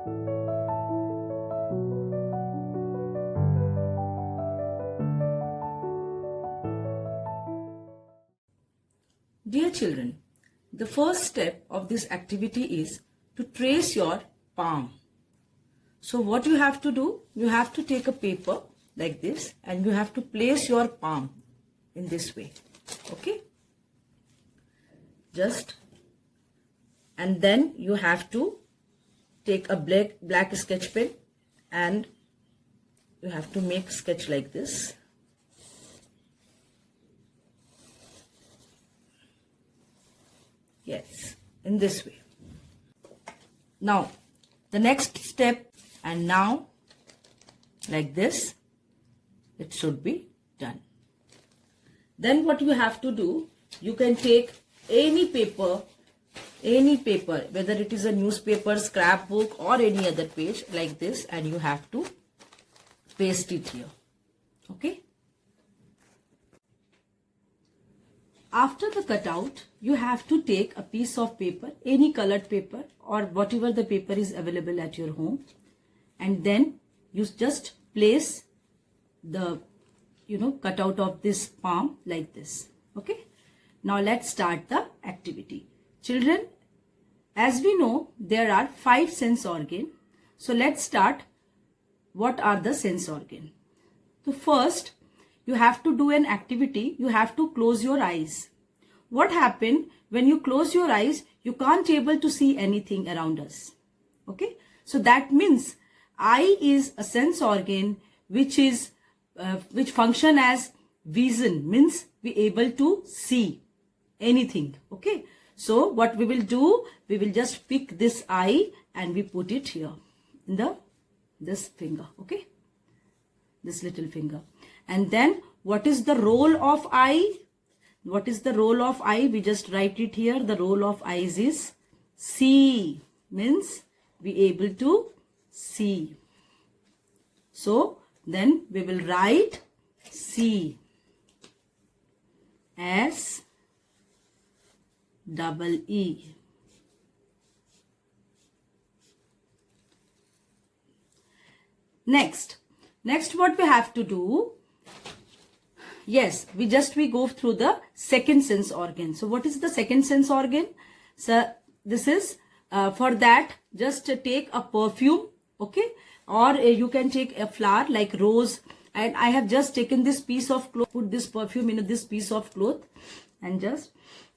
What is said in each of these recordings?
Dear children, the first step of this activity is to trace your palm. So what you have to do, you have to take a paper like this and you have to place your palm in this way. Okay? And then you have to take a black sketch pen and you have to make sketch like this. Yes, in this way. Now, the next step, and now, like this, it should be done. Then what you have to do, you can take any paper, whether it is a newspaper, scrapbook or any other page like this, and you have to paste it here. Okay? After the cutout, you have to take a piece of paper, any colored paper or whatever the paper is available at your home, and then you just place the cutout of this palm like this. Okay? Now let's start the activity. Children, as we know, there are 5 sense organs. So let's start. What are the sense organs? So first, you have to do an activity. You have to close your eyes. What happens when you close your eyes? You can't able to see anything around us. Okay? So that means eye is a sense organ which function as vision, means we able to see anything. Okay? So what we will do, we will just pick this eye and we put it here in this finger. Okay? This little finger. And then what is the role of eye? What is the role of eye? We just write it here. The role of eyes is see, means be able to see. So then we will write see, S double E. Next what we have to do? Yes, we go through the second sense organ. So what is the second sense organ? So this is for that, just take a perfume, okay, or you can take a flower like rose, and I have just taken this piece of cloth, put this perfume in this piece of cloth, and just,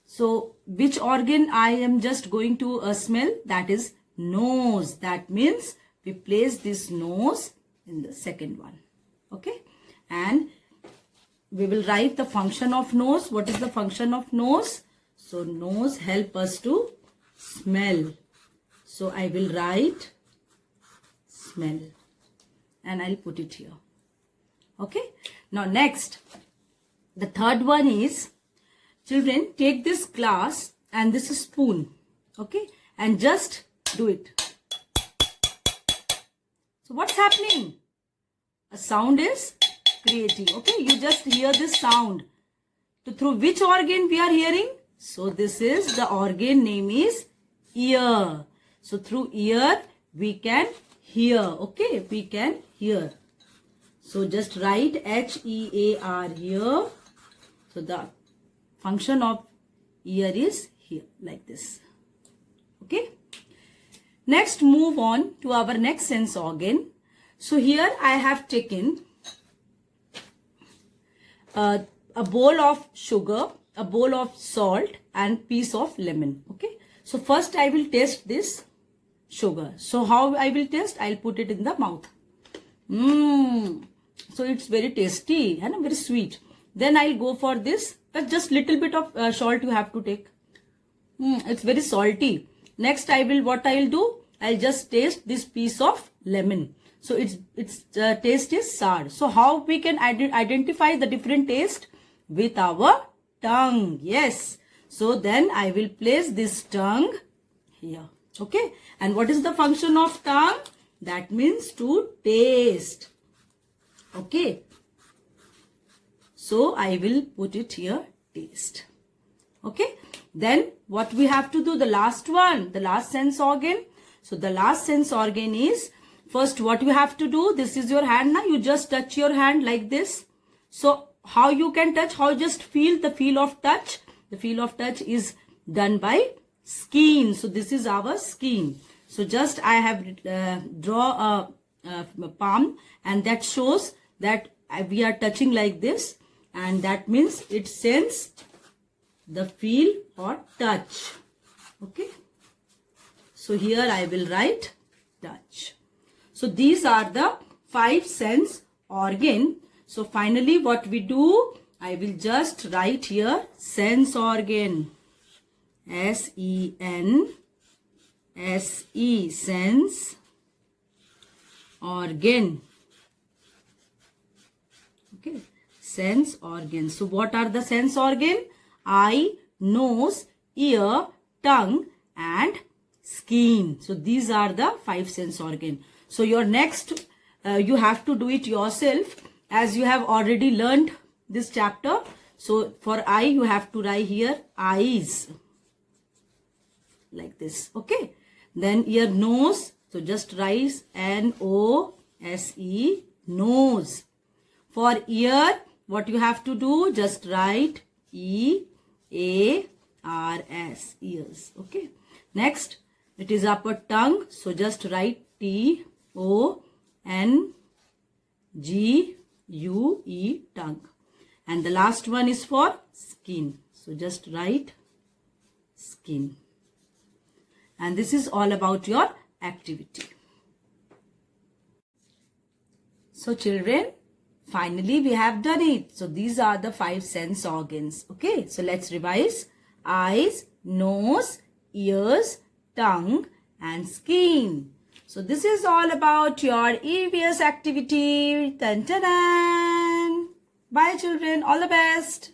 so which organ I am just going to smell? That is nose. That means we place this nose in the second one. Okay? And we will write the function of nose. What is the function of nose? So nose help us to smell. So I will write smell and I'll put it here. Okay? Now next, the third one is, children, take this glass and this spoon. Okay? And just do it. So what's happening? A sound is creating. Okay? You just hear this sound. So through which organ we are hearing? So this is, the organ name is ear. So through ear we can hear. Okay? We can hear. So just write H-E-A-R here. So the function of ear is here, like this. Okay? Next, move on to our next sense organ. So here I have taken a bowl of sugar, a bowl of salt and piece of lemon. Okay? So first I will taste this sugar. So how I will taste? I'll put it in the mouth. So it's very tasty and very sweet. Then I'll go for this. But just little bit of salt you have to take. It's very salty. Next what I'll do? I'll just taste this piece of lemon. So its taste is sour. So how we can identify the different taste? With our tongue. Yes. So then I will place this tongue here. Okay. And what is the function of tongue? That means to taste. Okay. So I will put it here, taste. Okay. Then what we have to do? The last one, the last sense organ. So the last sense organ is, first what you have to do, this is your hand now, you just touch your hand like this. So how you can touch, how just feel the feel of touch. The feel of touch is done by skin. So this is our skin. So just I have draw a palm, and that shows that we are touching like this, and that means it sends the feel or touch. Okay. So here I will write touch. So these are the 5 sense organ. So finally what we do, I will just write here sense organ. S-E-N-S-E, sense organ. Okay, sense organ. So what are the sense organ? Eye, nose, ear, tongue and skin. So these are the 5 sense organ. So your next, you have to do it yourself, as you have already learned this chapter. So for eye, you have to write here eyes like this. Okay. Then ear, nose. So just write N-O-S-E, nose. For ear, what you have to do, just write E-A-R-S, ears. Okay. Next, it is upper tongue. So just write T-O-N-G-U-E, tongue. And the last one is for skin. So just write skin. And this is all about your activity. So children, finally we have done it. So these are the 5 sense organs. Okay, so let's revise. Eyes, nose, ears, tongue and skin. So this is all about your EVS activity. Dun, dun, dun. Bye children, all the best.